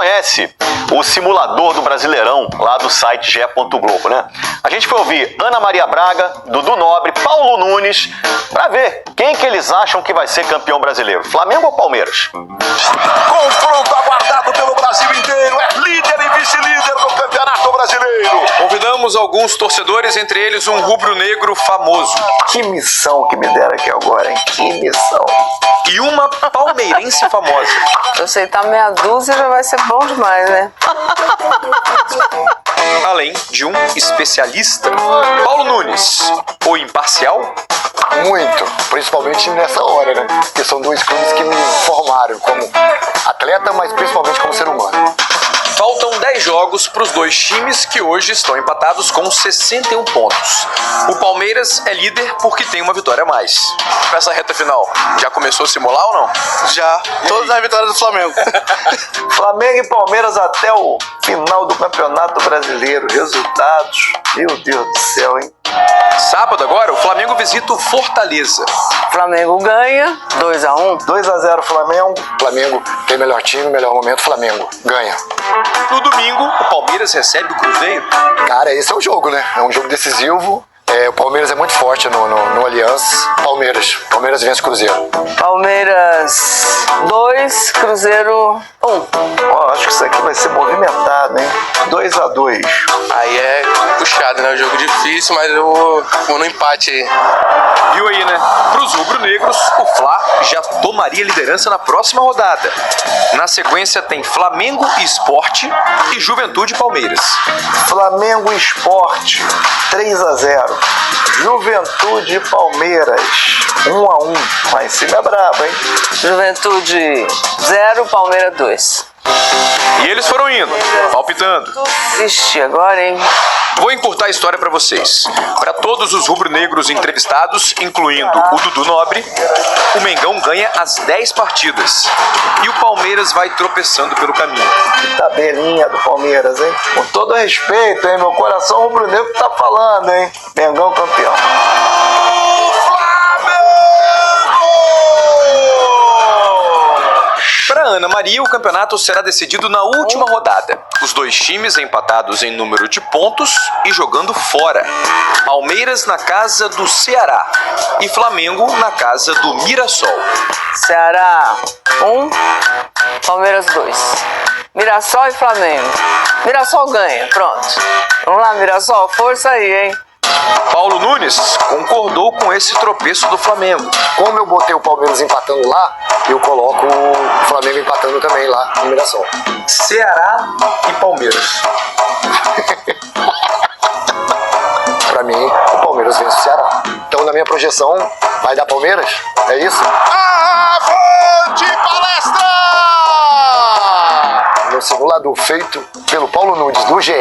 conhece o simulador do Brasileirão lá do site ge.globo, né? A gente foi ouvir Ana Maria Braga, Dudu Nobre, Paulo Nunes, pra ver quem que eles acham que vai ser campeão brasileiro, Flamengo ou Palmeiras? Confronto aguardado pelo Brasil inteiro, é líder e vice-líder do Campeonato Brasileiro. Convidamos alguns torcedores, entre eles um rubro-negro famoso. Que missão que me deram aqui agora, hein? Que missão. E uma palmeirense famosa. Se aceitar meia dúzia já vai ser bom demais, né? Além de um especialista. Paulo Nunes, o imparcial? Muito, principalmente nessa hora, né? Porque são dois clubes que me formaram como atleta, mas principalmente como ser humano. Faltam 10 jogos para os dois times que hoje estão empatados com 61 pontos. O Palmeiras é líder porque tem uma vitória a mais. Para essa reta final, já começou a simular ou não? Já, todas as vitórias do Flamengo. Flamengo e Palmeiras até o final do Campeonato Brasileiro. Resultados, meu Deus do céu, hein? Sábado agora, o Flamengo visita o Fortaleza. Flamengo ganha, 2-1. 2-0 Flamengo. Flamengo tem melhor time, melhor momento, Flamengo ganha. No domingo, o Palmeiras recebe o Cruzeiro. Cara, esse é o jogo, né? É um jogo decisivo. O Palmeiras é muito forte no Allianz. Palmeiras vence o Cruzeiro. Palmeiras 2, Cruzeiro 1. Ó, acho que isso aqui vai ser movimentado, hein? 2-2. Aí é puxado, né? Um jogo difícil, mas eu vou no empate aí. Viu aí, né? Para os rubro-negros, o Fla já tomaria liderança na próxima rodada. Na sequência tem Flamengo e Sport e Juventude e Palmeiras. Flamengo e Sport, 3-0. Juventude e Palmeiras, 1-1. Mas esse é brabo, hein? Juventude 0, Palmeiras 2. E eles foram indo, palpitando. Ixi, agora, hein? Vou encurtar a história para vocês. Para todos os rubro-negros entrevistados, incluindo o Dudu Nobre, o Mengão ganha as 10 partidas. E o Palmeiras vai tropeçando pelo caminho. Que tabelinha do Palmeiras, hein? Com todo respeito, hein? Meu coração rubro-negro tá falando, hein? Mengão campeão. Para Ana Maria, o campeonato será decidido na última rodada. Os dois times empatados em número de pontos e jogando fora. Palmeiras na casa do Ceará e Flamengo na casa do Mirassol. Ceará 1, Palmeiras 2. Mirassol e Flamengo. Mirassol ganha, pronto. Vamos lá, Mirassol, força aí, hein? Paulo Nunes concordou com esse tropeço do Flamengo. Como eu botei o Palmeiras empatando lá, eu coloco o Flamengo empatando também lá no Mirassol. Ceará e Palmeiras. Pra mim, o Palmeiras vence o Ceará. Então, na minha projeção, vai dar Palmeiras? É isso? Avante palestra! No simulador feito pelo Paulo Nunes do GE,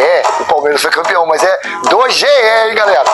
o Palmeiras foi campeão, mas é do GE, hein, galera?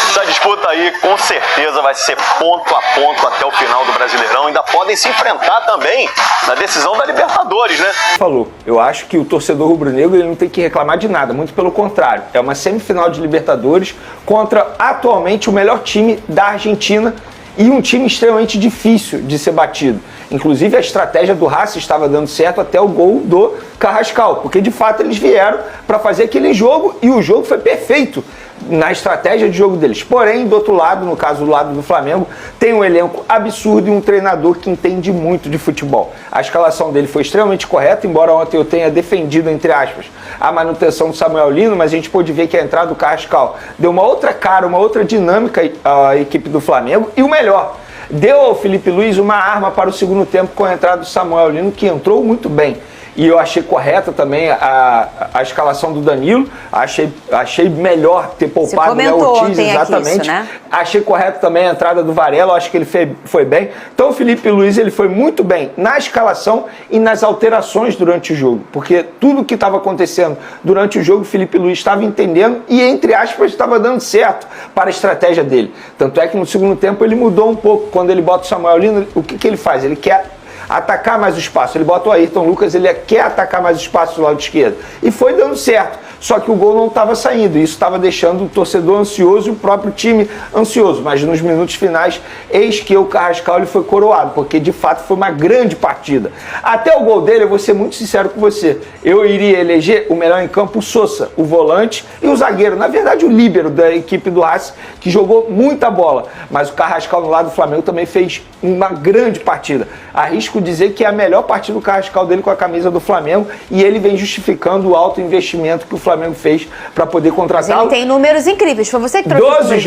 Essa disputa aí, com certeza, vai ser ponto a ponto até o final do Brasileirão. Ainda podem se enfrentar também na decisão da Libertadores, né? Falou, eu acho que o torcedor rubro-negro ele não tem que reclamar de nada, muito pelo contrário. É uma semifinal de Libertadores contra atualmente o melhor time da Argentina e um time extremamente difícil de ser batido. Inclusive a estratégia do Racing estava dando certo até o gol do Carrascal, porque de fato eles vieram para fazer aquele jogo e o jogo foi perfeito na estratégia de jogo deles. Porém, do outro lado, no caso do lado do Flamengo, tem um elenco absurdo e um treinador que entende muito de futebol. A escalação dele foi extremamente correta, embora ontem eu tenha defendido, entre aspas, a manutenção do Samuel Lino, mas a gente pôde ver que a entrada do Carrascal deu uma outra cara, uma outra dinâmica à equipe do Flamengo e o melhor, deu ao Felipe Luiz uma arma para o segundo tempo com a entrada do Samuel Lino, que entrou muito bem. E eu achei correta também a escalação do Danilo, achei melhor ter poupado o Léo Ortiz, exatamente. Isso, né? Achei correto também a entrada do Varela, acho que ele foi bem. Então o Felipe Luiz ele foi muito bem na escalação e nas alterações durante o jogo, porque tudo que estava acontecendo durante o jogo, o Felipe Luiz estava entendendo e, entre aspas, estava dando certo para a estratégia dele. Tanto é que no segundo tempo ele mudou um pouco, quando ele bota o Samuel Lino, o que ele faz? Ele quer atacar mais o espaço. Ele bota o Ayrton Lucas, ele quer atacar mais o espaço do lado esquerdo. E foi dando certo. Só que o gol não estava saindo. Isso estava deixando o torcedor ansioso e o próprio time ansioso. Mas nos minutos finais, eis que o Carrascal ele foi coroado, porque de fato foi uma grande partida. Até o gol dele, eu vou ser muito sincero com você, eu iria eleger o melhor em campo o Sousa, o volante e o zagueiro. Na verdade, o líbero da equipe do Racing, que jogou muita bola. Mas o Carrascal no lado do Flamengo também fez uma grande partida. Arrisco dizer que é a melhor partida do Carrascal dele com a camisa do Flamengo, e ele vem justificando o alto investimento que o Flamengo fez para poder contratá-lo. Ele tem números incríveis. Foi você que trouxe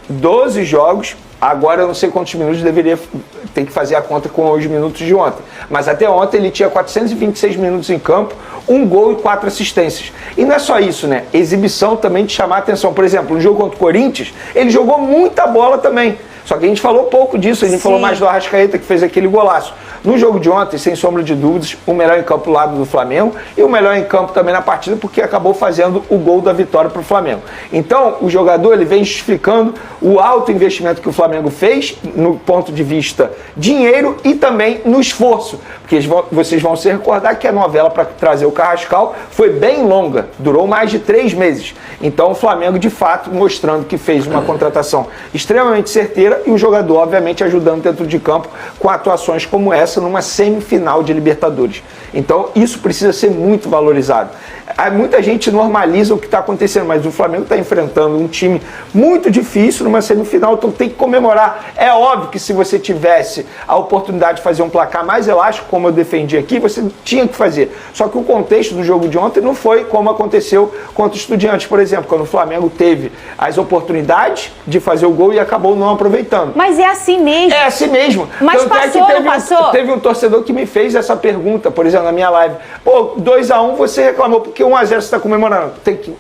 12 jogos. Agora eu não sei quantos minutos deveria ter que fazer a conta com os minutos de ontem. Mas até ontem ele tinha 426 minutos em campo, 1 gol e 4 assistências. E não é só isso, né? Exibição também de chamar a atenção. Por exemplo, no jogo contra o Corinthians, ele jogou muita bola também. Só que a gente falou pouco disso, a gente falou mais do Arrascaeta, que fez aquele golaço. No jogo de ontem, sem sombra de dúvidas, o melhor em campo do lado do Flamengo e o melhor em campo também na partida, porque acabou fazendo o gol da vitória para o Flamengo. Então, o jogador ele vem justificando o alto investimento que o Flamengo fez no ponto de vista dinheiro e também no esforço. Porque vocês vão se recordar que a novela para trazer o Carrascal foi bem longa, durou mais de 3 meses. Então, o Flamengo, de fato, mostrando que fez uma contratação extremamente certeira e o jogador, obviamente, ajudando dentro de campo com atuações como essa numa semifinal de Libertadores. Então, isso precisa ser muito valorizado. Muita gente normaliza o que está acontecendo, mas o Flamengo está enfrentando um time muito difícil numa semifinal, então tem que comemorar. É óbvio que se você tivesse a oportunidade de fazer um placar mais elástico, como eu defendi aqui, você tinha que fazer. Só que o contexto do jogo de ontem não foi como aconteceu contra o Estudiantes, por exemplo, quando o Flamengo teve as oportunidades de fazer o gol e acabou não aproveitando. Mas é assim mesmo. É assim mesmo. Mas passou, não passou? Teve um torcedor que me fez essa pergunta, por exemplo, na minha live. Pô, 2-1 você reclamou, porque 1-0 você está comemorando.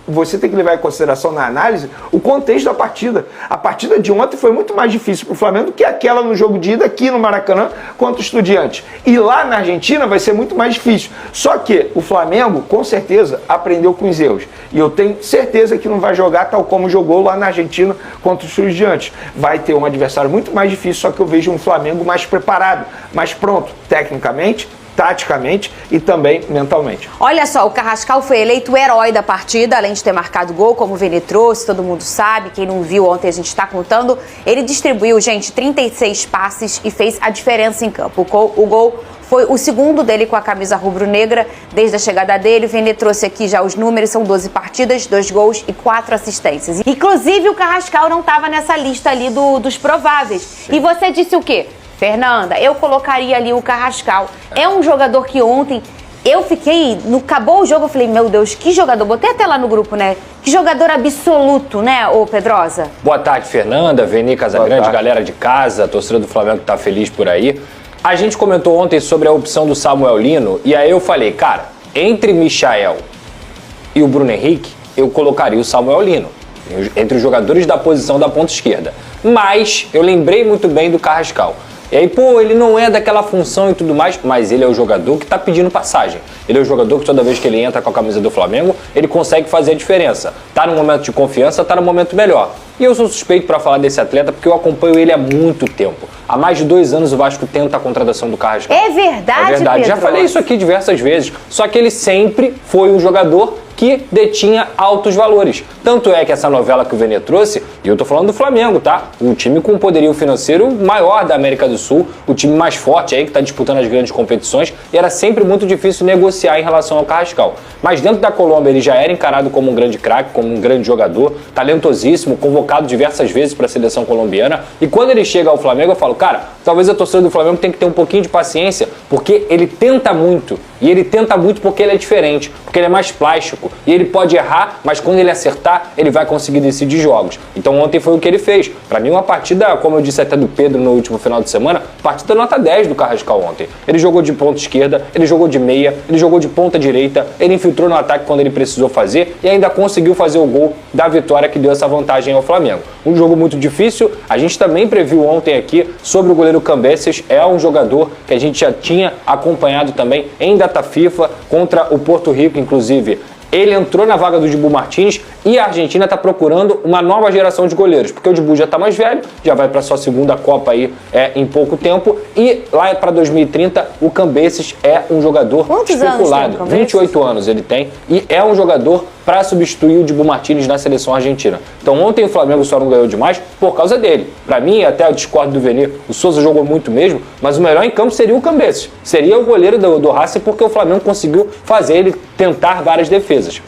Você tem que levar em consideração na análise o contexto da partida. A partida de ontem foi muito mais difícil para o Flamengo do que aquela no jogo de ida aqui no Maracanã contra o Estudiantes. E lá na Argentina vai ser muito mais difícil. Só que o Flamengo, com certeza, aprendeu com os erros. E eu tenho certeza que não vai jogar tal como jogou lá na Argentina contra o Estudiantes. Vai ter um adversário muito mais difícil, só que eu vejo um Flamengo mais preparado, mais pronto, tecnicamente, taticamente e também mentalmente. Olha só, o Carrascal foi eleito o herói da partida, além de ter marcado gol, como o Vini trouxe, todo mundo sabe, quem não viu ontem a gente está contando. Ele distribuiu, gente, 36 passes e fez a diferença em campo. O gol foi o segundo dele com a camisa rubro-negra desde a chegada dele. O Vini trouxe aqui já os números, são 12 partidas, 2 gols e 4 assistências. Inclusive o Carrascal não estava nessa lista ali dos prováveis. Sim. E você disse o quê? Fernanda, eu colocaria ali o Carrascal. É um jogador que ontem eu fiquei, acabou o jogo, eu falei, meu Deus, que jogador, botei até lá no grupo, né? Que jogador absoluto, né, ô Pedrosa? Boa tarde, Fernanda, Veni Casagrande, galera de casa, torcida do Flamengo que tá feliz por aí. A gente comentou ontem sobre a opção do Samuel Lino, e aí eu falei, cara, entre Michael e o Bruno Henrique, eu colocaria o Samuel Lino, entre os jogadores da posição da ponta esquerda. Mas eu lembrei muito bem do Carrascal. E aí, pô, ele não é daquela função e tudo mais, mas ele é o jogador que tá pedindo passagem. Ele é o jogador que toda vez que ele entra com a camisa do Flamengo, ele consegue fazer a diferença. Tá no momento de confiança, tá no momento melhor. E eu sou suspeito para falar desse atleta porque eu acompanho ele há muito tempo. Há mais de 2 anos o Vasco tenta a contratação do Carrascal. É verdade, É verdade, Pedro? já falei isso aqui diversas vezes. Só que ele sempre foi um jogador que detinha altos valores. Tanto é que essa novela que o Vene trouxe, e eu tô falando do Flamengo, tá? O time com um poderio financeiro maior da América do Sul, o time mais forte aí que tá disputando as grandes competições, e era sempre muito difícil negociar em relação ao Carrascal. Mas dentro da Colômbia ele já era encarado como um grande craque, como um grande jogador, talentosíssimo, convocado diversas vezes para a seleção colombiana, e quando ele chega ao Flamengo eu falo, cara, talvez a torcida do Flamengo tenha que ter um pouquinho de paciência, porque ele tenta muito, e ele tenta muito porque ele é diferente, porque ele é mais plástico, e ele pode errar, mas quando ele acertar, ele vai conseguir decidir jogos. Então ontem foi o que ele fez. Para mim uma partida, como eu disse até do Pedro no último final de semana, partida nota 10 do Carrascal ontem. Ele jogou de ponta esquerda, ele jogou de meia, ele jogou de ponta direita, ele infiltrou no ataque quando ele precisou fazer e ainda conseguiu fazer o gol da vitória que deu essa vantagem ao Flamengo. Um jogo muito difícil, a gente também previu ontem aqui sobre o goleiro Cambeses, é um jogador que a gente já tinha acompanhado também em data FIFA contra o Porto Rico, inclusive. Ele entrou na vaga do Dibu Martins, E a Argentina está procurando uma nova geração de goleiros, porque o Dibu já está mais velho, já vai para sua segunda Copa aí em pouco tempo, e lá para 2030 o Cambeses é um jogador especulado. 28 anos ele tem, e é um jogador para substituir o Dibu Martínez na seleção argentina. Então ontem o Flamengo só não ganhou demais por causa dele. Para mim, até eu discordo do Vene, o Souza jogou muito mesmo, mas o melhor em campo seria o Cambeses. Seria o goleiro do Racing, porque o Flamengo conseguiu fazer ele tentar várias defesas.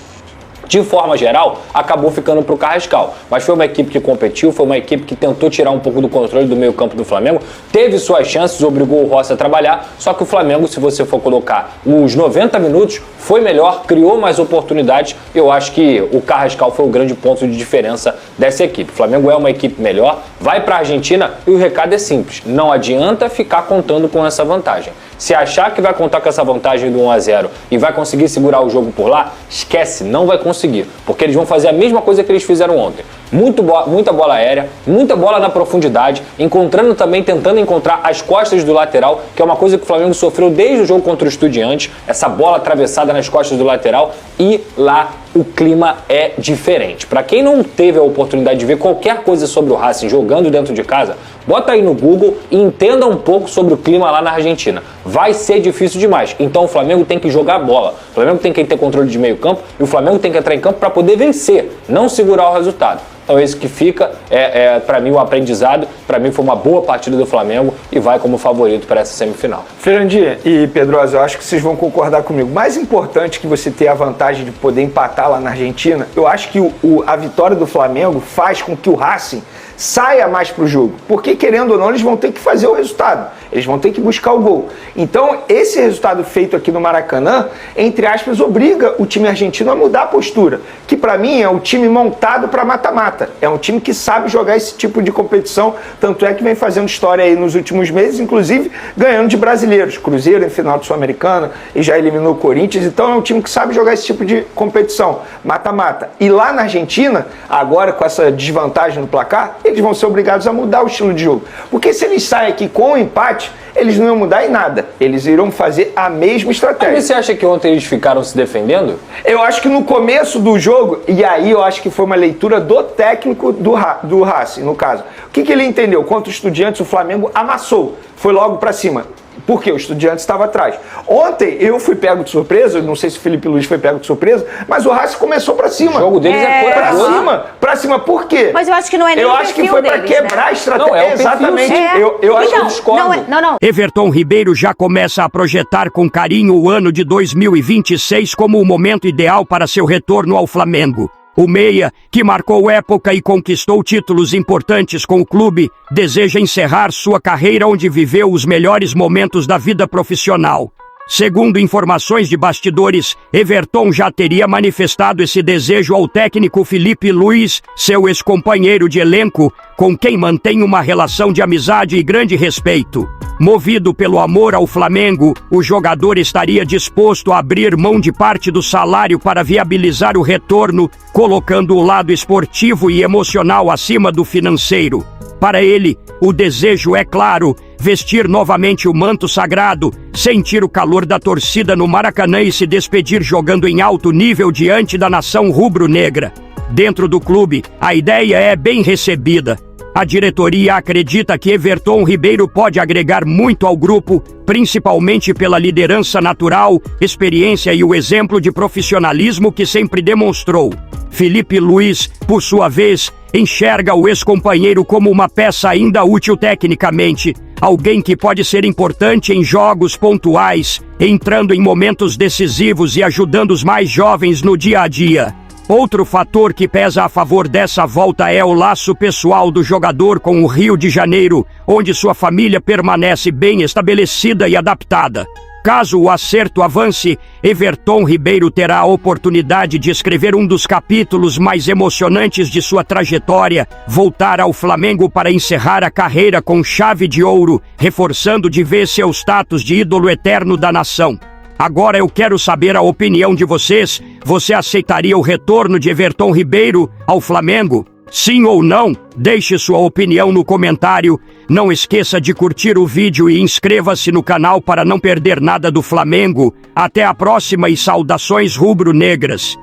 De forma geral, acabou ficando para o Carrascal. Mas foi uma equipe que competiu, foi uma equipe que tentou tirar um pouco do controle do meio-campo do Flamengo, teve suas chances, obrigou o Rossi a trabalhar, só que o Flamengo, se você for colocar os 90 minutos, foi melhor, criou mais oportunidades. Eu acho que o Carrascal foi o grande ponto de diferença dessa equipe. O Flamengo é uma equipe melhor, vai para a Argentina e o recado é simples: não adianta ficar contando com essa vantagem. Se achar que vai contar com essa vantagem do 1-0 e vai conseguir segurar o jogo por lá, esquece, não vai conseguir, porque eles vão fazer a mesma coisa que eles fizeram ontem. Muita bola aérea, muita bola na profundidade, tentando encontrar as costas do lateral, que é uma coisa que o Flamengo sofreu desde o jogo contra o Estudiantes, essa bola atravessada nas costas do lateral, e lá o clima é diferente. Para quem não teve a oportunidade de ver qualquer coisa sobre o Racing jogando dentro de casa, bota aí no Google e entenda um pouco sobre o clima lá na Argentina. Vai ser difícil demais. Então o Flamengo tem que jogar bola. O Flamengo tem que ter controle de meio campo e o Flamengo tem que entrar em campo para poder vencer, não segurar o resultado. Então esse que fica para mim o aprendizado. Para mim foi uma boa partida do Flamengo e vai como favorito para essa semifinal. Fernandinho e Pedrosa, eu acho que vocês vão concordar comigo. Mais importante que você ter a vantagem de poder empatar lá na Argentina, eu acho que a vitória do Flamengo faz com que o Racing saia mais pro jogo, porque querendo ou não eles vão ter que fazer o resultado, eles vão ter que buscar o gol. Então esse resultado feito aqui no Maracanã, entre aspas, obriga o time argentino a mudar a postura, que para mim é um time montado para mata-mata, é um time que sabe jogar esse tipo de competição, tanto é que vem fazendo história aí nos últimos meses, inclusive ganhando de brasileiros, Cruzeiro em final de Sul-Americana e já eliminou o Corinthians. Então é um time que sabe jogar esse tipo de competição, mata-mata. E lá na Argentina, agora com essa desvantagem no placar, eles vão ser obrigados a mudar o estilo de jogo. Porque se eles saem aqui com o empate, eles não iam mudar em nada. Eles irão fazer a mesma estratégia. Mas você acha que ontem eles ficaram se defendendo? Eu acho que no começo do jogo, e aí eu acho que foi uma leitura do técnico do Racing, no caso. O que ele entendeu? Contra os Estudiantes, o Flamengo amassou. Foi logo pra cima. Porque o Estudiantes estava atrás. Ontem eu fui pego de surpresa, não sei se o Felipe Luiz foi pego de surpresa, mas o Racing começou pra cima. O jogo deles é corajoso. Pra cima, por quê? Mas eu acho que não é nem eu o acho que perfil foi pra deles, quebrar né? a estratégia. Não, é o exatamente. perfil, Eu acho que eu Então, discordo. não. Everton Ribeiro já começa a projetar com carinho o ano de 2026 como o momento ideal para seu retorno ao Flamengo. O meia, que marcou época e conquistou títulos importantes com o clube, deseja encerrar sua carreira onde viveu os melhores momentos da vida profissional. Segundo informações de bastidores, Everton já teria manifestado esse desejo ao técnico Felipe Luiz, seu ex-companheiro de elenco, com quem mantém uma relação de amizade e grande respeito. Movido pelo amor ao Flamengo, o jogador estaria disposto a abrir mão de parte do salário para viabilizar o retorno, colocando o lado esportivo e emocional acima do financeiro. Para ele, o desejo é claro: vestir novamente o manto sagrado, sentir o calor da torcida no Maracanã e se despedir jogando em alto nível diante da nação rubro-negra. Dentro do clube, a ideia é bem recebida. A diretoria acredita que Everton Ribeiro pode agregar muito ao grupo, principalmente pela liderança natural, experiência e o exemplo de profissionalismo que sempre demonstrou. Felipe Luiz, por sua vez, enxerga o ex-companheiro como uma peça ainda útil tecnicamente, alguém que pode ser importante em jogos pontuais, entrando em momentos decisivos e ajudando os mais jovens no dia a dia. Outro fator que pesa a favor dessa volta é o laço pessoal do jogador com o Rio de Janeiro, onde sua família permanece bem estabelecida e adaptada. Caso o acerto avance, Everton Ribeiro terá a oportunidade de escrever um dos capítulos mais emocionantes de sua trajetória, voltar ao Flamengo para encerrar a carreira com chave de ouro, reforçando de vez seu status de ídolo eterno da nação. Agora eu quero saber a opinião de vocês. Você aceitaria o retorno de Everton Ribeiro ao Flamengo? Sim ou não? Deixe sua opinião no comentário. Não esqueça de curtir o vídeo e inscreva-se no canal para não perder nada do Flamengo. Até a próxima e saudações rubro-negras.